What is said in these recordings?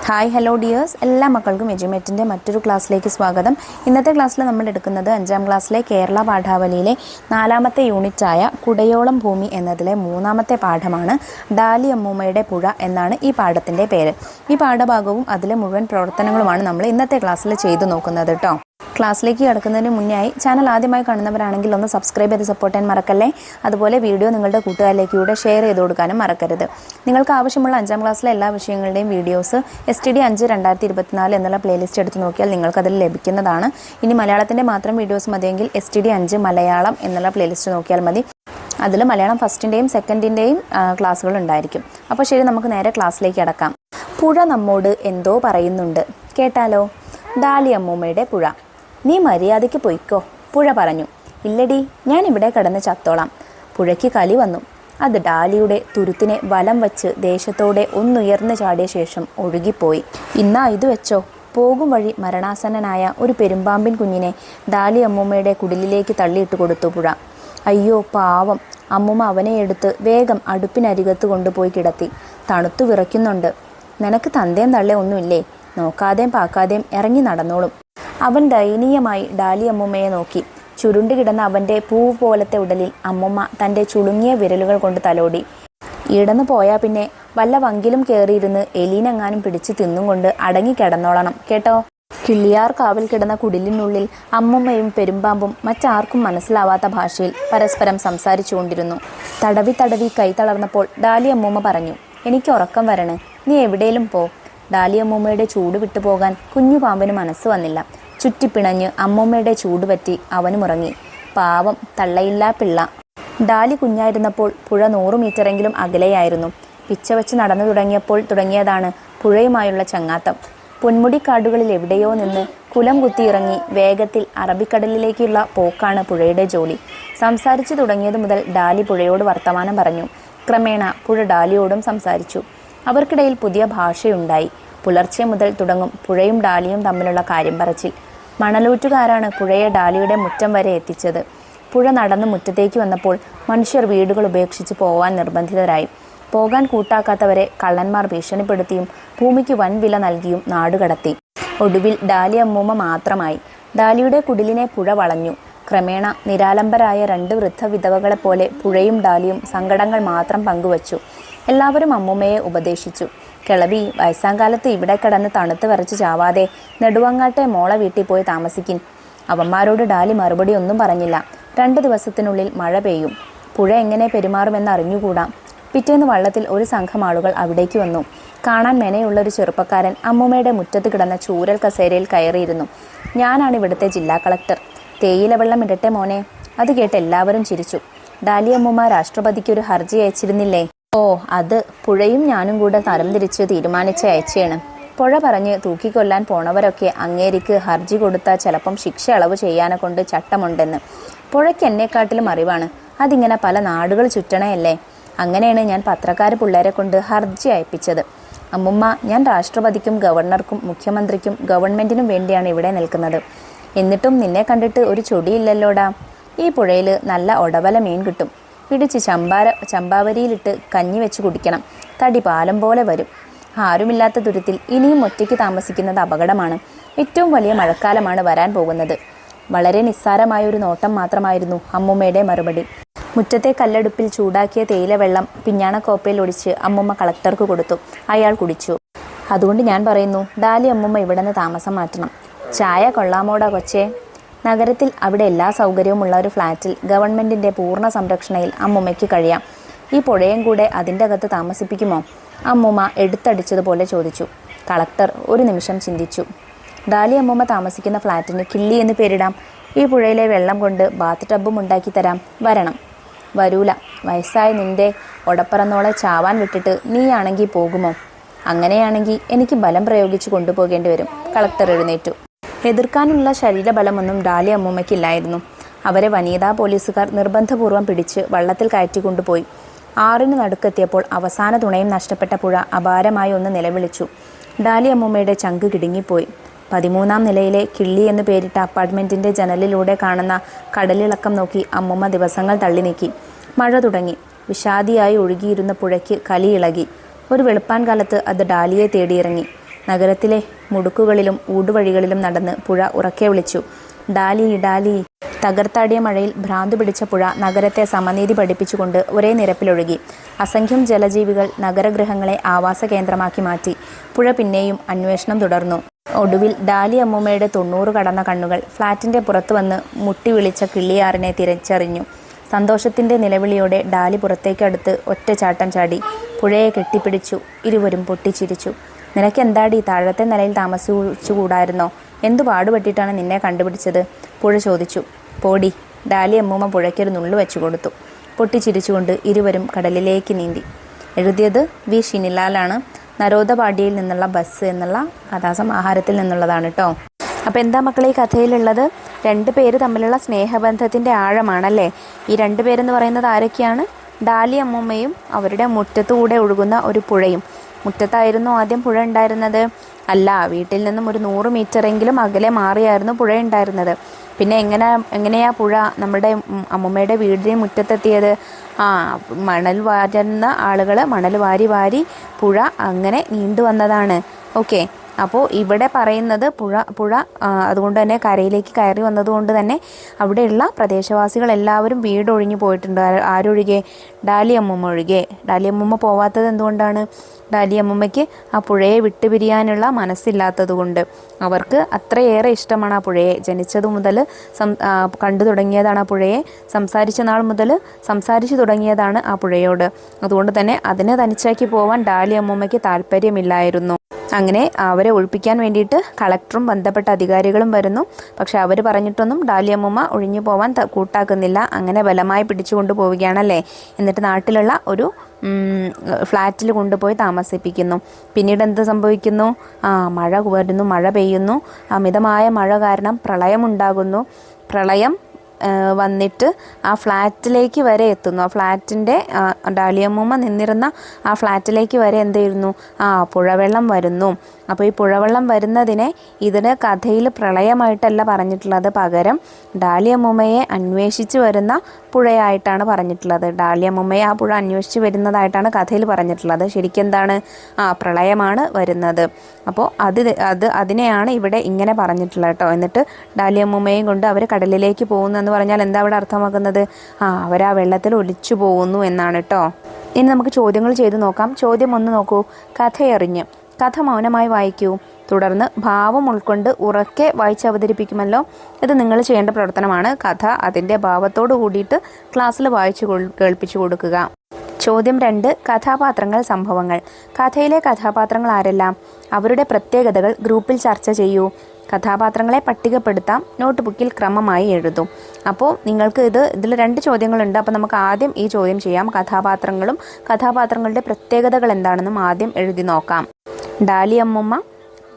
Hi hello dears, എല്ലാ മക്കൾക്കും എജ്യുമേറ്റിൻ്റെ മറ്റൊരു ക്ലാസ്സിലേക്ക് സ്വാഗതം. ഇന്നത്തെ ക്ലാസ്സിൽ നമ്മൾ എടുക്കുന്നത് 5ാം ക്ലാസ്സിലെ കേരള പാഠാവലിയിലെ 4ാമത്തെ യൂണിറ്റായ കുടയോളം ഭൂമി എന്നതിലെ 3ാമത്തെ പാഠമാണ്. ഡാലി അമ്മൂമ്മയുടെ പുഴ എന്നാണ് ഈ പാഠത്തിൻ്റെ പേര്. ഈ പാഠഭാഗവും അതിലെ മുഴുവൻ പ്രവർത്തനങ്ങളുമാണ് നമ്മൾ ഇന്നത്തെ ക്ലാസ്സിൽ ചെയ്തു നോക്കുന്നത് കേട്ടോ. ക്ലാസ്സിലേക്ക് കിടക്കുന്നതിന് മുന്നായി ചാനൽ ആദ്യമായി കാണുന്നവരാണെങ്കിൽ ഒന്ന് സബ്സ്ക്രൈബ് ചെയ്ത് സപ്പോർട്ട് ചെയ്യാൻ മറക്കല്ലേ. അതുപോലെ വീഡിയോ നിങ്ങളുടെ കൂട്ടുകാരിലേക്ക് കൂടെ ഷെയർ ചെയ്ത് കൊടുക്കാനും മറക്കരുത്. നിങ്ങൾക്ക് ആവശ്യമുള്ള 5ാം ക്ലാസ്സിലെ എല്ലാ വിഷയങ്ങളുടെയും വീഡിയോസ് STD 5 2024 എന്നുള്ള പ്ലേലിസ്റ്റ് എടുത്ത് നോക്കിയാൽ നിങ്ങൾക്കതിൽ ലഭിക്കുന്നതാണ്. ഇനി മലയാളത്തിൻ്റെ മാത്രം വീഡിയോസ് മതിയെങ്കിൽ STD 5 മലയാളം എന്നുള്ള പ്ലേലിസ്റ്റ് നോക്കിയാൽ മതി. അതിൽ മലയാളം ഫസ്റ്റിൻ്റെയും സെക്കൻഡിൻ്റെയും ക്ലാസ്സുകൾ ഉണ്ടായിരിക്കും. അപ്പോൾ ശരി, നമുക്ക് നേരെ ക്ലാസ്സിലേക്ക് കിടക്കാം. പുഴ നമ്മോട് എന്തോ പറയുന്നുണ്ട്, കേട്ടാലോ. ഡാലി അമ്മൂമ്മയുടെ പുഴ. നീ മര്യാദയ്ക്ക് പൊയ്ക്കോ, പുഴ പറഞ്ഞു. ഇല്ലടി, ഞാൻ ഇവിടെ കിടന്ന് ചത്തോളാം. പുഴയ്ക്ക് കലി വന്നു. അത് ഡാലിയുടെ തുരുത്തിനെ വലം വച്ച് ദേശത്തോടെ ഒന്നുയർന്നു ചാടിയ ശേഷം ഒഴുകിപ്പോയി. ഇന്നാ ഇത് വെച്ചോ. പോകും വഴി മരണാസന്നനായ ഒരു പെരുമ്പാമ്പിൻ കുഞ്ഞിനെ ഡാലി അമ്മൂമ്മയുടെ കുടിലിലേക്ക് തള്ളിയിട്ട് കൊടുത്തു പുഴ. അയ്യോ പാവം. അമ്മൂമ്മ അവനെ എടുത്ത് വേഗം അടുപ്പിനരികത്ത് കൊണ്ടുപോയി കിടത്തി. തണുത്തു വിറയ്ക്കുന്നുണ്ട്. നിനക്ക് തന്തേം തള്ളേ ഒന്നുമില്ലേ? നോക്കാതെയും പാക്കാതെയും ഇറങ്ങി നടന്നോളും. അവൻ ദയനീയമായി ഡാലി അമ്മൂമ്മയെ നോക്കി. ചുരുണ്ടു കിടന്ന അവൻ്റെ പൂവ് പോലത്തെ ഉടലിൽ അമ്മൂമ്മ തൻ്റെ ചുളുങ്ങിയ വിരലുകൾ കൊണ്ട് തലോടി. ഇടന്നു പോയാൽ പിന്നെ വല്ല വങ്കിലും കയറിയിരുന്ന് എലീനെങ്ങാനും പിടിച്ച് തിന്നും കൊണ്ട് അടങ്ങി കിടന്നോളണം, കേട്ടോ. കിള്ളിയാർ കാവിൽ കിടന്ന കുടിലിനുള്ളിൽ അമ്മൂമ്മയും പെരുമ്പാമ്പും മറ്റാർക്കും മനസ്സിലാവാത്ത ഭാഷയിൽ പരസ്പരം സംസാരിച്ചു കൊണ്ടിരുന്നു. തടവി തടവി കൈ തളർന്നപ്പോൾ ഡാലി അമ്മൂമ്മ പറഞ്ഞു, എനിക്ക് ഉറക്കം വരണേ, നീ എവിടേലും പോ. ഡാലി അമ്മൂമ്മയുടെ ചൂട് വിട്ടുപോകാൻ കുഞ്ഞു പാമ്പിന് മനസ്സ് വന്നില്ല. ചുറ്റിപ്പിണഞ്ഞ് അമ്മൂമ്മയുടെ ചൂട് പറ്റി അവനും ഉറങ്ങി. പാവം തള്ളയില്ലാ പിള്ള. ഡാലി കുഞ്ഞായിരുന്നപ്പോൾ പുഴ 100 മീറ്ററെങ്കിലും അകലെയായിരുന്നു. പിച്ച വെച്ച് നടന്നു തുടങ്ങിയതാണ് പുഴയുമായുള്ള ചങ്ങാത്തം. പൊന്മുടിക്കാടുകളിൽ എവിടെയോ നിന്ന് കുലം കുത്തിയിറങ്ങി വേഗത്തിൽ അറബിക്കടലിലേക്കുള്ള പോക്കാണ് പുഴയുടെ ജോലി. സംസാരിച്ചു തുടങ്ങിയത് മുതൽ ഡാലി പുഴയോട് വർത്തമാനം പറഞ്ഞു. ക്രമേണ പുഴ ഡാലിയോടും സംസാരിച്ചു. അവർക്കിടയിൽ പുതിയ ഭാഷയുണ്ടായി. പുലർച്ചെ മുതൽ തുടങ്ങും പുഴയും ഡാലിയും തമ്മിലുള്ള കാര്യം പറച്ചിൽ. മണലൂറ്റുകാരാണ് പുഴയെ ഡാലിയുടെ മുറ്റം വരെ എത്തിച്ചത്. പുഴ നടന്ന് മുറ്റത്തേക്ക് വന്നപ്പോൾ മനുഷ്യർ വീടുകൾ ഉപേക്ഷിച്ച് പോവാൻ നിർബന്ധിതരായി. പോകാൻ കൂട്ടാക്കാത്തവരെ കള്ളന്മാർ ഭീഷണിപ്പെടുത്തിയും ഭൂമിക്ക് വൻ വില നൽകിയും നാടുകടത്തി. ഒടുവിൽ ഡാലി അമ്മൂമ്മ മാത്രമായി. ഡാലിയുടെ കുടിലിനെ പുഴ വളഞ്ഞു. ക്രമേണ നിരാലംബരായ 2 വൃദ്ധ വിധവകളെപ്പോലെ പുഴയും ഡാലിയും സങ്കടങ്ങൾ മാത്രം പങ്കുവച്ചു. എല്ലാവരും അമ്മൂമ്മയെ ഉപദേശിച്ചു. കിളവി, വയസ്സാങ്കാലത്ത് ഇവിടെ കിടന്ന് തണുത്ത് വരച്ച് ചാവാതെ നെടുവങ്ങാട്ടെ മോളെ വീട്ടിൽ പോയി താമസിക്കും. അവന്മാരോട് ഡാലി മറുപടി ഒന്നും പറഞ്ഞില്ല. 2 ദിവസത്തിനുള്ളിൽ മഴ പെയ്യും. പുഴ എങ്ങനെ പെരുമാറുമെന്ന് അറിഞ്ഞുകൂടാ. പിറ്റേന്ന് വള്ളത്തിൽ ഒരു സംഘം ആളുകൾ അവിടേക്ക് വന്നു. കാണാൻ മെനയുള്ളൊരു ചെറുപ്പക്കാരൻ അമ്മൂമ്മയുടെ മുറ്റത്ത് കിടന്ന ചൂരൽ കസേരയിൽ കയറിയിരുന്നു. ഞാനാണ് ഇവിടുത്തെ ജില്ലാ കളക്ടർ. തേയില വെള്ളം ഇടട്ടെ മോനെ. അത് കേട്ട് എല്ലാവരും ചിരിച്ചു. ഡാലി അമ്മൂമ്മ രാഷ്ട്രപതിക്കൊരു ഹർജി അയച്ചിരുന്നില്ലേ? ഓ, അത് പുഴയും ഞാനും കൂടെ തരംതിരിച്ച് തീരുമാനിച്ച് അയച്ചേണ്. പുഴ പറഞ്ഞ് തൂക്കിക്കൊല്ലാൻ പോണവരൊക്കെ അങ്ങേരിക്ക് ഹർജി കൊടുത്താൽ ചിലപ്പം ശിക്ഷ ഇളവ് ചെയ്യാനെ കൊണ്ട് ചട്ടമുണ്ടെന്ന്. പുഴയ്ക്ക് എന്നെക്കാട്ടിലും അറിവാണ്. അതിങ്ങനെ പല നാടുകൾ ചുറ്റണയല്ലേ. അങ്ങനെയാണ് ഞാൻ പത്രക്കാർ പിള്ളേരെ കൊണ്ട് ഹർജി അയപ്പിച്ചത്. അമ്മുമ്മ, ഞാൻ രാഷ്ട്രപതിക്കും ഗവർണർക്കും മുഖ്യമന്ത്രിക്കും ഗവൺമെൻറ്റിനും വേണ്ടിയാണ് ഇവിടെ നിൽക്കുന്നത്. എന്നിട്ടും നിന്നെ കണ്ടിട്ട് ഒരു ചൊടിയില്ലല്ലോടാ. ഈ പുഴയിൽ നല്ല ഒടവല മീൻ കിട്ടും. പിടിച്ച് ചമ്പാവരിയിലിട്ട് കഞ്ഞി വെച്ച് കുടിക്കണം. തടി പാലം പോലെ വരും. ആരുമില്ലാത്ത തുരുത്തിൽ ഇനിയും ഒറ്റയ്ക്ക് താമസിക്കുന്നത് അപകടമാണ്. ഏറ്റവും വലിയ മഴക്കാലമാണ് വരാൻ പോകുന്നത്. വളരെ നിസ്സാരമായ ഒരു നോട്ടം മാത്രമായിരുന്നു അമ്മൂമ്മയുടെ മറുപടി. മുറ്റത്തെ കല്ലടുപ്പിൽ ചൂടാക്കിയ തേയില വെള്ളം പിഞ്ഞാണക്കോപ്പയിൽ ഒടിച്ച് അമ്മൂമ്മ കളക്ടർക്ക് കൊടുത്തു. അയാൾ കുടിച്ചു. അതുകൊണ്ട് ഞാൻ പറയുന്നു, ഡാലി അമ്മൂമ്മ ഇവിടെ നിന്ന് താമസം മാറ്റണം. ചായ കൊള്ളാമോടാ കൊച്ചേ? നഗരത്തിൽ അവിടെ എല്ലാ സൗകര്യവുമുള്ള ഒരു ഫ്ലാറ്റിൽ ഗവൺമെൻറ്റിൻ്റെ പൂർണ്ണ സംരക്ഷണയിൽ അമ്മൂമ്മയ്ക്ക് കഴിയാം. ഈ പുഴയും കൂടെ അതിൻ്റെ അകത്ത് താമസിപ്പിക്കുമോ? അമ്മൂമ്മ എടുത്തടിച്ചതുപോലെ ചോദിച്ചു. കളക്ടർ ഒരു നിമിഷം ചിന്തിച്ചു. ഡാലി അമ്മൂമ്മ താമസിക്കുന്ന ഫ്ലാറ്റിന് കിള്ളി എന്ന് പേരിടാം. ഈ പുഴയിലെ വെള്ളം കൊണ്ട് ബാത്ത് ടബും ഉണ്ടാക്കി തരാം. വരണം. വരൂല. വയസ്സായ നിൻ്റെ ഒടപ്പറന്നോളെ ചാവാൻ വിട്ടിട്ട് നീയാണെങ്കിൽ പോകുമോ? അങ്ങനെയാണെങ്കിൽ എനിക്ക് ബലം പ്രയോഗിച്ച് കൊണ്ടുപോകേണ്ടി വരും. കളക്ടർ എഴുന്നേറ്റു. എതിർക്കാനുള്ള ശരീരബലമൊന്നും ഡാലി അമ്മൂമ്മയ്ക്കില്ലായിരുന്നു. അവരെ വനിതാ പോലീസുകാർ നിർബന്ധപൂർവ്വം പിടിച്ച് വള്ളത്തിൽ കയറ്റിക്കൊണ്ടുപോയി. 6 നടുക്കെത്തിയപ്പോൾ അവസാന തുണയും നഷ്ടപ്പെട്ട പുഴ അപാരമായി ഒന്ന് നിലവിളിച്ചു. ഡാലി അമ്മൂമ്മയുടെ ചങ്ക് കിടുങ്ങിപ്പോയി. 13ാം നിലയിലെ കിള്ളി എന്ന് പേരിട്ട അപ്പാർട്ട്മെൻറ്റിൻ്റെ ജനലിലൂടെ കാണുന്ന കടലിളക്കം നോക്കി അമ്മൂമ്മ ദിവസങ്ങൾ തള്ളി നീക്കി. മഴ തുടങ്ങി. വിഷാദിയായി ഒഴുകിയിരുന്ന പുഴയ്ക്ക് കലിയിളകി. ഒരു വെളുപ്പാൻ കാലത്ത് അത് ഡാലിയെ തേടിയിറങ്ങി. നഗരത്തിലെ മുടുക്കുകളിലും ഊടുവഴികളിലും നടന്ന് പുഴ ഉറക്കെ വിളിച്ചു. ഡാലി ഡാലി. തകർത്താടിയ മഴയിൽ ഭ്രാന്തു പിടിച്ച പുഴ നഗരത്തെ സമനീതി പഠിപ്പിച്ചുകൊണ്ട് ഒരേ നിരപ്പിലൊഴുകി. അസംഖ്യം ജലജീവികൾ നഗരഗൃഹങ്ങളെ ആവാസ കേന്ദ്രമാക്കി മാറ്റി. പുഴ പിന്നെയും അന്വേഷണം തുടർന്നു. ഒടുവിൽ ഡാലി അമ്മൂമ്മയുടെ 90 കടന്ന കണ്ണുകൾ ഫ്ലാറ്റിൻ്റെ പുറത്തു വന്ന് മുട്ടി വിളിച്ച കിള്ളിയാറിനെ തിരിച്ചറിഞ്ഞു. സന്തോഷത്തിൻ്റെ നിലവിളിയോടെ ഡാലി പുറത്തേക്കടുത്ത് ഒറ്റച്ചാട്ടം ചാടി. പുഴയെ കെട്ടിപ്പിടിച്ചു. ഇരുവരും പൊട്ടിച്ചിരിച്ചു. നിനക്കെന്താടി താഴത്തെ നിലയിൽ താമസിച്ചുകൂടായിരുന്നോ? എന്തു പാടുപെട്ടിട്ടാണ് നിന്നെ കണ്ടുപിടിച്ചത്? പുഴ ചോദിച്ചു. പോടി. ഡാലി അമ്മൂമ്മ പുഴയ്ക്കൊരു നുള്ളു വെച്ചു കൊടുത്തു. പൊട്ടിച്ചിരിച്ചുകൊണ്ട് ഇരുവരും കടലിലേക്ക് നീന്തി. എഴുതിയത് വി ഷിനിലാലാണ്. നരോദപാടിയിൽ നിന്നുള്ള ബസ് എന്നുള്ള കഥാസമാഹാരത്തിൽ നിന്നുള്ളതാണ് കേട്ടോ. അപ്പോൾ എന്താ മക്കളെ ഈ കഥയിലുള്ളത്? 2 പേര് തമ്മിലുള്ള സ്നേഹബന്ധത്തിൻ്റെ ആഴമാണല്ലേ. ഈ 2 പേരെന്ന് പറയുന്നത് ആരൊക്കെയാണ്? ഡാലി അമ്മൂമ്മയും അവരുടെ മുറ്റത്തുകൂടെ ഒഴുകുന്ന ഒരു പുഴയും. മുറ്റത്തായിരുന്നു ആദ്യം പുഴ ഉണ്ടായിരുന്നത്? അല്ല, വീട്ടിൽ നിന്നും ഒരു 100 മീറ്ററെങ്കിലും അകലെ മാറിയായിരുന്നു പുഴ ഉണ്ടായിരുന്നത്. പിന്നെ എങ്ങനെയാ പുഴ നമ്മുടെ അമ്മൂമ്മയുടെ വീടിന് മുറ്റത്തെത്തിയത്? മണൽ വാരുന്ന ആളുകൾ മണൽ വാരി പുഴ അങ്ങനെ നീണ്ടു വന്നതാണ്. ഓക്കെ. അപ്പോൾ ഇവിടെ പറയുന്നത് പുഴ അതുകൊണ്ട് തന്നെ കരയിലേക്ക് കയറി വന്നതുകൊണ്ട് തന്നെ അവിടെയുള്ള പ്രദേശവാസികൾ എല്ലാവരും വീടൊഴിഞ്ഞു പോയിട്ടുണ്ട്. ആരൊഴികെ? ഡാലി അമ്മൂമ്മ ഒഴികെ. ഡാലി അമ്മൂമ്മ പോവാത്തത് എന്തുകൊണ്ടാണ്? ഡാലി അമ്മൂമ്മയ്ക്ക് ആ പുഴയെ വിട്ടുപിരിയാനുള്ള മനസ്സില്ലാത്തത് കൊണ്ട്. അവർക്ക് അത്രയേറെ ഇഷ്ടമാണ് ആ പുഴയെ. ജനിച്ചതു മുതൽ കണ്ടു തുടങ്ങിയതാണ് ആ പുഴയെ. സംസാരിച്ച നാൾ മുതൽ സംസാരിച്ചു തുടങ്ങിയതാണ് ആ പുഴയോട്. അതുകൊണ്ട് തന്നെ അതിനെ തനിച്ചാക്കി പോവാൻ ഡാലി അമ്മൂമ്മയ്ക്ക് താല്പര്യമില്ലായിരുന്നു. അങ്ങനെ അവരെ ഒഴിപ്പിക്കാൻ വേണ്ടിയിട്ട് കളക്ടറും ബന്ധപ്പെട്ട അധികാരികളും വരുന്നു. പക്ഷെ അവർ പറഞ്ഞിട്ടൊന്നും ഡാലി അമ്മൂമ്മ ഒഴിഞ്ഞു പോവാൻ കൂട്ടാക്കുന്നില്ല. അങ്ങനെ ബലമായി പിടിച്ചു പോവുകയാണല്ലേ. എന്നിട്ട് നാട്ടിലുള്ള ഒരു ഫ്ലാറ്റിൽ കൊണ്ടുപോയി താമസിപ്പിക്കുന്നു. പിന്നീട് എന്ത് സംഭവിക്കുന്നു? മഴ വരുന്നു, മഴ പെയ്യുന്നു. അമിതമായ മഴ കാരണം പ്രളയമുണ്ടാകുന്നു. പ്രളയം വന്നിട്ട് ആ ഫ്ലാറ്റിലേക്ക് വരെ എത്തുന്നു. ആ ഫ്ലാറ്റിൻ്റെ ഡാലി അമ്മൂമ്മ നിന്നിരുന്ന ആ ഫ്ലാറ്റിലേക്ക് വരെ എന്ത് ചെയ്യുന്നു? പുഴവെള്ളം വരുന്നു. അപ്പോൾ ഈ പുഴവെള്ളം വരുന്നതിനെ ഇതിന് കഥയിൽ പ്രളയമായിട്ടല്ല പറഞ്ഞിട്ടുള്ളത്. പകരം ഡാലി അമ്മൂമ്മയെ അന്വേഷിച്ച് വരുന്ന പുഴയായിട്ടാണ് പറഞ്ഞിട്ടുള്ളത്. ഡാലി അമ്മൂമ്മയെ ആ പുഴ അന്വേഷിച്ച് വരുന്നതായിട്ടാണ് കഥയിൽ പറഞ്ഞിട്ടുള്ളത്. ശരിക്കും എന്താണ്? പ്രളയമാണ് വരുന്നത്. അപ്പോൾ അതിനെയാണ് ഇവിടെ ഇങ്ങനെ പറഞ്ഞിട്ടുള്ളത് കേട്ടോ. എന്നിട്ട് ഡാലി അമ്മൂമ്മയും കൊണ്ട് അവർ കടലിലേക്ക് പോകുന്നു എന്ന് പറഞ്ഞാൽ എന്താ അവിടെ അർത്ഥമാക്കുന്നത്? അവരാ വെള്ളത്തിൽ ഒലിച്ചു പോകുന്നു എന്നാണ് കേട്ടോ. ഇനി നമുക്ക് ചോദ്യങ്ങൾ ചെയ്തു നോക്കാം. ചോദ്യം 1 നോക്കൂ. കഥയറിഞ്ഞ്. കഥ മൗനമായി വായിക്കൂ. തുടർന്ന് ഭാവം ഉൾക്കൊണ്ട് ഉറക്കെ വായിച്ചവതരിപ്പിക്കുമല്ലോ. ഇത് നിങ്ങൾ ചെയ്യേണ്ട പ്രവർത്തനമാണ്. കഥ അതിൻ്റെ ഭാവത്തോട് കൂടിയിട്ട് ക്ലാസ്സിൽ വായിച്ചു കേൾപ്പിച്ചു കൊടുക്കുക. ചോദ്യം 2. കഥാപാത്രങ്ങൾ, സംഭവങ്ങൾ. കഥയിലെ കഥാപാത്രങ്ങൾ ആരെല്ലാം? അവരുടെ പ്രത്യേകതകൾ ഗ്രൂപ്പിൽ ചർച്ച ചെയ്യൂ. കഥാപാത്രങ്ങളെ പട്ടികപ്പെടുത്താം. നോട്ട് ബുക്കിൽ ക്രമമായി എഴുതും. അപ്പോൾ നിങ്ങൾക്ക് ഇതിൽ 2 ചോദ്യങ്ങളുണ്ട്. അപ്പോൾ നമുക്ക് ആദ്യം ഈ ചോദ്യം ചെയ്യാം. കഥാപാത്രങ്ങളും കഥാപാത്രങ്ങളുടെ പ്രത്യേകതകൾ എന്താണെന്നും ആദ്യം എഴുതി നോക്കാം. ഡാലി അമ്മൂമ്മ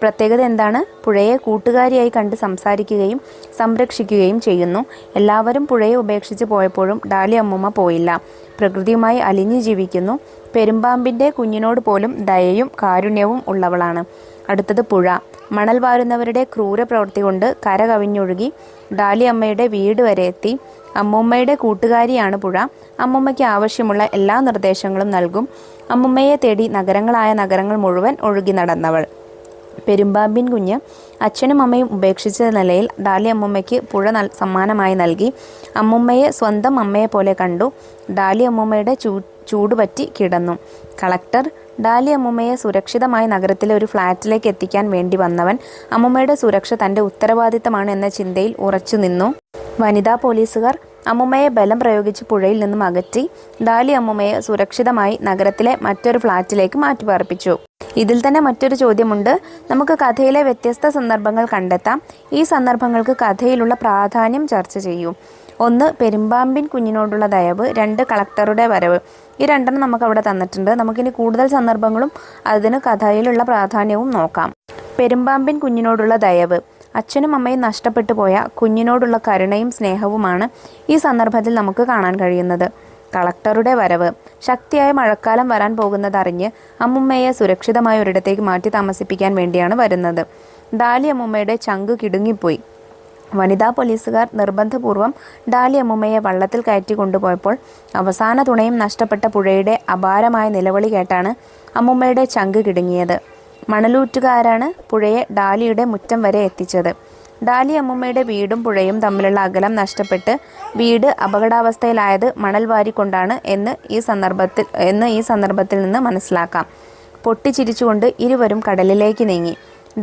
പ്രത്യേകത എന്താണ്? പുഴയെ കൂട്ടുകാരിയായി കണ്ട് സംസാരിക്കുകയും സംരക്ഷിക്കുകയും ചെയ്യുന്നു. എല്ലാവരും പുഴയെ ഉപേക്ഷിച്ച് പോയപ്പോഴും ഡാലി അമ്മൂമ്മ പോയില്ല. പ്രകൃതിയുമായി അലിഞ്ഞു ജീവിക്കുന്നു. പെരുമ്പാമ്പിൻ്റെ കുഞ്ഞിനോട് പോലും ദയയും കാരുണ്യവും ഉള്ളവളാണ്. അടുത്തത് പുഴ. മണൽ വാരുന്നവരുടെ ക്രൂര പ്രവൃത്തി കൊണ്ട് കര കവിഞ്ഞൊഴുകി ഡാലി അമ്മയുടെ വീട് വരെ എത്തി. അമ്മൂമ്മയുടെ കൂട്ടുകാരിയാണ് പുഴ. അമ്മൂമ്മയ്ക്ക് ആവശ്യമുള്ള എല്ലാ നിർദ്ദേശങ്ങളും നൽകും. അമ്മൂമ്മയെ തേടി നഗരങ്ങൾ മുഴുവൻ ഒഴുകി നടന്നവൾ. പെരുമ്പാമ്പിൻ കുഞ്ഞ്. അച്ഛനും അമ്മയും ഉപേക്ഷിച്ച നിലയിൽ ഡാലി അമ്മൂമ്മയ്ക്ക് പുഴ സമ്മാനമായി നൽകി. അമ്മൂമ്മയെ സ്വന്തം അമ്മയെ പോലെ കണ്ടു. ഡാലി അമ്മൂമ്മയുടെ ചൂടുപറ്റി കിടന്നു. കളക്ടർ. ഡാലി അമ്മൂമ്മയെ സുരക്ഷിതമായി നഗരത്തിലെ ഒരു ഫ്ലാറ്റിലേക്ക് എത്തിക്കാൻ വേണ്ടി വന്നവൻ. അമ്മൂമ്മയുടെ സുരക്ഷ തൻ്റെ ഉത്തരവാദിത്തമാണ് എന്ന ചിന്തയിൽ ഉറച്ചു നിന്നു. വനിതാ പോലീസുകാർ. അമ്മൂമ്മയെ ബലം പ്രയോഗിച്ച് പുഴയിൽ നിന്നും അകറ്റി ഡാലി അമ്മൂമ്മയെ സുരക്ഷിതമായി നഗരത്തിലെ മറ്റൊരു ഫ്ലാറ്റിലേക്ക് മാറ്റിപ്പാർപ്പിച്ചു. ഇതിൽ തന്നെ മറ്റൊരു ചോദ്യമുണ്ട്. നമുക്ക് കഥയിലെ വ്യത്യസ്ത സന്ദർഭങ്ങൾ കണ്ടെത്താം. ഈ സന്ദർഭങ്ങൾക്ക് കഥയിലുള്ള പ്രാധാന്യം ചർച്ച ചെയ്യൂ. 1. പെരുമ്പാമ്പിൻ കുഞ്ഞിനോടുള്ള ദയവ്. 2. കളക്ടറുടെ വരവ്. ഈ 2 നമുക്ക് അവിടെ തന്നിട്ടുണ്ട്. നമുക്കിനി കൂടുതൽ സന്ദർഭങ്ങളും അതിന് കഥയിലുള്ള പ്രാധാന്യവും നോക്കാം. പെരുമ്പാമ്പിൻ കുഞ്ഞിനോടുള്ള ദയവ്. അച്ഛനും അമ്മയും നഷ്ടപ്പെട്ടു പോയ കുഞ്ഞിനോടുള്ള കരുണയും സ്നേഹവുമാണ് ഈ സന്ദർഭത്തിൽ നമുക്ക് കാണാൻ കഴിയുന്നത്. കളക്ടറുടെ വരവ്. ശക്തിയായ മഴക്കാലം വരാൻ പോകുന്നതറിഞ്ഞ് അമ്മുമ്മയെ സുരക്ഷിതമായ ഒരിടത്തേക്ക് മാറ്റി താമസിപ്പിക്കാൻ വേണ്ടിയാണ് വരുന്നത്. ഡാലി അമ്മുമ്മയുടെ ചങ്ക് കിടുങ്ങിപ്പോയി. വനിതാ പോലീസുകാർ നിർബന്ധപൂർവം ഡാലി അമ്മുമ്മയെ വള്ളത്തിൽ കയറ്റി കൊണ്ടുപോയപ്പോൾ അവസാന തുണയും നഷ്ടപ്പെട്ട പുഴയുടെ അപാരമായ നിലവിളി കേട്ടാണ് അമ്മുമ്മയുടെ ചങ്ക് കിടുങ്ങിയത്. മണലൂറ്റുകാരാണ് പുഴയെ ഡാലിയുടെ മുറ്റം വരെ എത്തിച്ചത്. ഡാലി അമ്മുമ്മയുടെ വീടും പുഴയും തമ്മിലുള്ള അകലം നഷ്ടപ്പെട്ട് വീട് അപകടാവസ്ഥയിലായത് മണൽ വാരിക്കൊണ്ടാണ് എന്ന് ഈ സന്ദർഭത്തിൽ നിന്ന് മനസ്സിലാക്കാം. പൊട്ടിച്ചിരിച്ചുകൊണ്ട് ഇരുവരും കടലിലേക്ക് നീങ്ങി.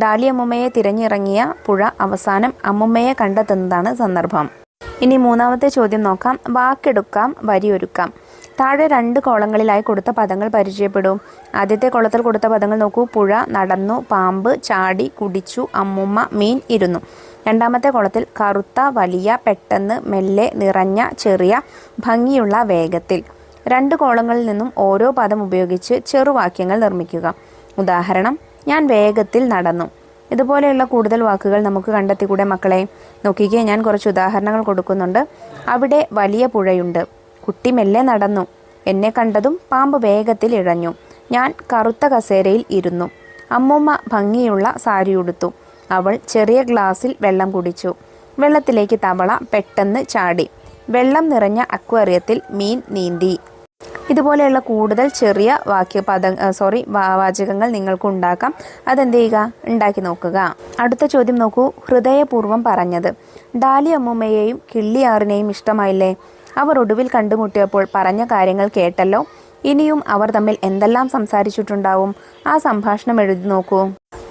ഡാലി അമ്മുമ്മയെ തിരഞ്ഞിറങ്ങിയ പുഴ അവസാനം അമ്മുമ്മയെ കണ്ടെത്തുന്നതാണ് സന്ദർഭം. ഇനി മൂന്നാമത്തെ ചോദ്യം നോക്കാം. വാക്കെടുക്കാം, വരിയൊരുക്കാം. താഴെ 2 കോളങ്ങളിലായി കൊടുത്ത പദങ്ങൾ പരിചയപ്പെടൂ. ആദ്യത്തെ കോളത്തിൽ കൊടുത്ത പദങ്ങൾ നോക്കൂ. പുഴ, നടന്നു, പാമ്പ്, ചാടി, കുടിച്ചു, അമ്മുമ്മ, മീൻ, ഇരുന്നു. രണ്ടാമത്തെ കോളത്തിൽ കറുത്ത, വലിയ, പെട്ടെന്ന്, മെല്ലെ, നിറഞ്ഞ, ചെറിയ, ഭംഗിയുള്ള, വേഗത്തിൽ. 2 കോളങ്ങളിൽ നിന്നും ഓരോ പദം ഉപയോഗിച്ച് ചെറുവാക്യങ്ങൾ നിർമ്മിക്കുക. ഉദാഹരണം: ഞാൻ വേഗത്തിൽ നടന്നു. ഇതുപോലെയുള്ള കൂടുതൽ വാക്കുകൾ നമുക്ക് കണ്ടെത്തിക്കൂടെ മക്കളെ? നോക്കിക്കേ, ഞാൻ കുറച്ച് ഉദാഹരണങ്ങൾ കൊടുക്കുന്നുണ്ട്. അവിടെ വലിയ പുഴയുണ്ട്. കുട്ടി മെല്ലെ നടന്നു. എന്നെ കണ്ടതും പാമ്പ് വേഗത്തിൽ ഇഴഞ്ഞു. ഞാൻ കറുത്ത കസേരയിൽ ഇരുന്നു. അമ്മൂമ്മ ഭംഗിയുള്ള സാരി ഉടുത്തു. അവൾ ചെറിയ ഗ്ലാസ്സിൽ വെള്ളം കുടിച്ചു. വെള്ളത്തിലേക്ക് തവള പെട്ടെന്ന് ചാടി. വെള്ളം നിറഞ്ഞ അക്വേറിയത്തിൽ മീൻ നീന്തി. ഇതുപോലെയുള്ള കൂടുതൽ ചെറിയ വാചകങ്ങൾ നിങ്ങൾക്ക് ഉണ്ടാക്കാം. അതെന്ത് ചെയ്യുക? ഉണ്ടാക്കി നോക്കുക. അടുത്ത ചോദ്യം നോക്കൂ. ഹൃദയപൂർവ്വം പറഞ്ഞത്. ഡാലി അമ്മൂമ്മയെയും കിള്ളിയാറിനെയും ഇഷ്ടമായില്ലേ? അവർ ഒടുവിൽ കണ്ടുമുട്ടിയപ്പോൾ പറഞ്ഞ കാര്യങ്ങൾ കേട്ടല്ലോ. ഇനിയും അവർ തമ്മിൽ എന്തെല്ലാം സംസാരിച്ചിട്ടുണ്ടാവും? ആ സംഭാഷണം എഴുതി നോക്കൂ.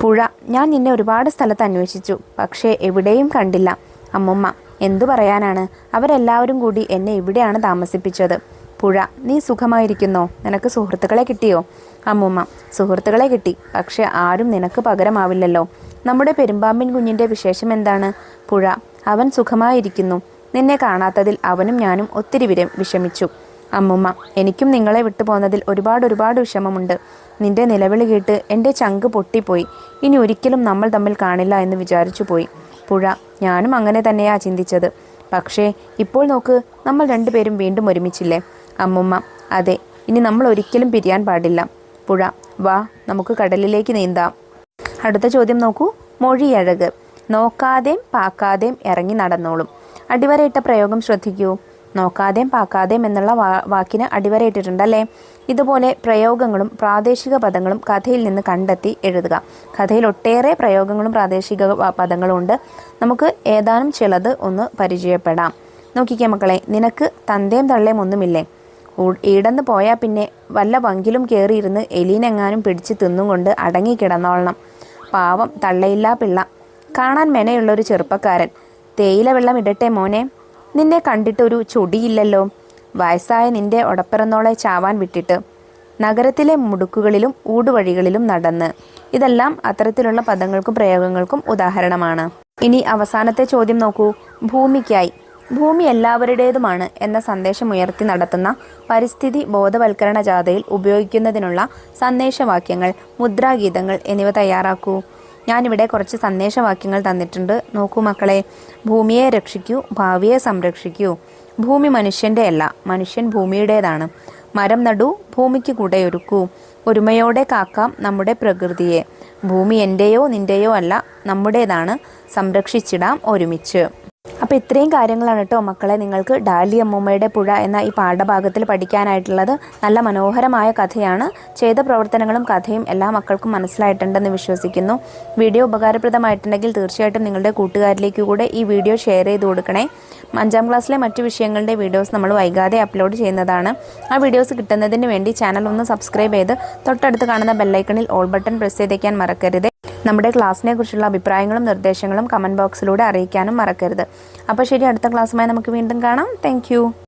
പുഴ: ഞാൻ നിന്നെ ഒരുപാട് സ്ഥലത്ത് അന്വേഷിച്ചു, പക്ഷേ എവിടെയും കണ്ടില്ല. അമ്മുമ്മ: എന്തു പറയാനാണ്, അവരെല്ലാവരും കൂടി എന്നെ ഇവിടെയാണ് താമസിപ്പിച്ചത്. പുഴ: നീ സുഖമായിരിക്കുന്നോ? നിനക്ക് സുഹൃത്തുക്കളെ കിട്ടിയോ? അമ്മുമ്മ: സുഹൃത്തുക്കളെ കിട്ടി, പക്ഷെ ആരും നിനക്ക് പകരമാവില്ലല്ലോ. നമ്മുടെ പെരുമ്പാമ്പിൻ കുഞ്ഞിൻ്റെ വിശേഷം എന്താണ്? പുഴ: അവൻ സുഖമായിരിക്കുന്നു. നിന്നെ കാണാത്തതിൽ അവനും ഞാനും ഒത്തിരി വിഷമിച്ചു. അമ്മുമ്മ: എനിക്കും നിങ്ങളെ വിട്ടുപോകുന്നതിൽ ഒരുപാട് വിഷമമുണ്ട്. നിന്റെ നിലവിളി കേട്ട് എൻ്റെ ചങ്ക് പൊട്ടിപ്പോയി. ഇനി ഒരിക്കലും നമ്മൾ തമ്മിൽ കാണില്ല എന്ന് വിചാരിച്ചു പോയി. പുഴ: ഞാനും അങ്ങനെ തന്നെയാ ചിന്തിച്ചത്. പക്ഷേ ഇപ്പോൾ നോക്ക്, നമ്മൾ 2 പേരും വീണ്ടും ഒരുമിച്ചില്ലേ? അമ്മുമ്മ: അതെ, ഇനി നമ്മൾ ഒരിക്കലും പിരിയാൻ പാടില്ല. പുഴ: വാ, നമുക്ക് കടലിലേക്ക് നീന്താം. അടുത്ത ചോദ്യം നോക്കൂ. മൊഴിയഴക്. നോക്കാതെയും പാക്കാതെയും ഇറങ്ങി നടന്നോളും. അടിവരയിട്ട പ്രയോഗം ശ്രദ്ധിക്കൂ. നോക്കാതെയും പാക്കാതെയും എന്നുള്ള വാക്കിന് അടിവരയിട്ടിട്ടുണ്ടല്ലേ? ഇതുപോലെ പ്രയോഗങ്ങളും പ്രാദേശിക പദങ്ങളും കഥയിൽ നിന്ന് കണ്ടെത്തി എഴുതുക. കഥയിൽ ഒട്ടേറെ പ്രയോഗങ്ങളും പ്രാദേശിക പദങ്ങളും ഉണ്ട്. നമുക്ക് ഏതാനും ചിലത് ഒന്ന് പരിചയപ്പെടാം. നോക്കിക്കേ മക്കളെ. നിനക്ക് തന്തയും തള്ളയും ഒന്നുമില്ലേ? ഈടന്ന് പോയാൽ പിന്നെ വല്ല വങ്കിലും കയറിയിരുന്ന് എലീനെങ്ങാനും പിടിച്ച് തിന്നും കൊണ്ട് അടങ്ങിക്കിടന്നോളണം. പാവം തള്ളയില്ലാ പിള്ള. കാണാൻ മെനയുള്ളൊരു ചെറുപ്പക്കാരൻ. തേയില വെള്ളം ഇടട്ടെ മോനെ? നിന്നെ കണ്ടിട്ടൊരു ചൊടിയില്ലല്ലോ. വയസ്സായ നിന്റെ ഒടപ്പിറന്നോളെ ചാവാൻ വിട്ടിട്ട്. നഗരത്തിലെ മുടുക്കുകളിലും ഊടുവഴികളിലും നടന്ന്. ഇതെല്ലാം അത്തരത്തിലുള്ള പദങ്ങൾക്കും പ്രയോഗങ്ങൾക്കും ഉദാഹരണമാണ്. ഇനി അവസാനത്തെ ചോദ്യം നോക്കൂ. ഭൂമിക്കായി. ഭൂമി എല്ലാവരുടേതുമാണ് എന്ന സന്ദേശം ഉയർത്തി നടത്തുന്ന പരിസ്ഥിതി ബോധവൽക്കരണ ജാഥയിൽ ഉപയോഗിക്കുന്നതിനുള്ള സന്ദേശവാക്യങ്ങൾ, മുദ്രാഗീതങ്ങൾ എന്നിവ തയ്യാറാക്കൂ. ഞാനിവിടെ കുറച്ച് സന്ദേശവാക്യങ്ങൾ തന്നിട്ടുണ്ട്. നോക്കൂ മക്കളെ. ഭൂമിയെ രക്ഷിക്കൂ, ഭാവിയെ സംരക്ഷിക്കൂ. ഭൂമി മനുഷ്യൻ്റെ അല്ല, മനുഷ്യൻ ഭൂമിയുടേതാണ്. മരം നടൂ, ഭൂമിക്ക് കുടയൊരുക്കൂ. ഒരുമയോടെ കാക്കാം നമ്മുടെ പ്രകൃതിയെ. ഭൂമി എൻ്റെയോ നിൻ്റെയോ അല്ല, നമ്മുടേതാണ്. സംരക്ഷിച്ചിടാം ഒരുമിച്ച്. അപ്പോൾ ഇത്രയും കാര്യങ്ങളാണ് കേട്ടോ മക്കളെ നിങ്ങൾക്ക് ഡാലി അമ്മൂമ്മയുടെ പുഴ എന്ന ഈ പാഠഭാഗത്തിൽ പഠിക്കാനായിട്ടുള്ളത്. നല്ല മനോഹരമായ കഥയാണ്. ചെയ്ത പ്രവർത്തനങ്ങളും കഥയും എല്ലാ മക്കൾക്കും മനസ്സിലായിട്ടുണ്ടെന്ന് വിശ്വസിക്കുന്നു. വീഡിയോ ഉപകാരപ്രദമായിട്ടുണ്ടെങ്കിൽ തീർച്ചയായിട്ടും നിങ്ങളുടെ കൂട്ടുകാരിലേക്ക് കൂടെ ഈ വീഡിയോ ഷെയർ ചെയ്ത് കൊടുക്കണേ. 5ാം ക്ലാസ്സിലെ മറ്റു വിഷയങ്ങളുടെ വീഡിയോസ് നമ്മൾ വൈകാതെ അപ്ലോഡ് ചെയ്യുന്നതാണ്. ആ വീഡിയോസ് കിട്ടുന്നതിന് വേണ്ടി ചാനൽ ഒന്ന് സബ്സ്ക്രൈബ് ചെയ്ത് തൊട്ടടുത്ത് കാണുന്ന ബെല്ലൈക്കണിൽ ഓൾ ബട്ടൺ പ്രസ് ചെയ്തേക്കാൻ മറക്കരുത്. നമ്മുടെ ക്ലാസ്സിനെ കുറിച്ചുള്ള അഭിപ്രായങ്ങളും നിർദ്ദേശങ്ങളും കമൻറ്റ് ബോക്സിലൂടെ അറിയിക്കാനും മറക്കരുത്. അപ്പോൾ ശരി, അടുത്ത ക്ലാസ്സുമായി നമുക്ക് വീണ്ടും കാണാം. താങ്ക്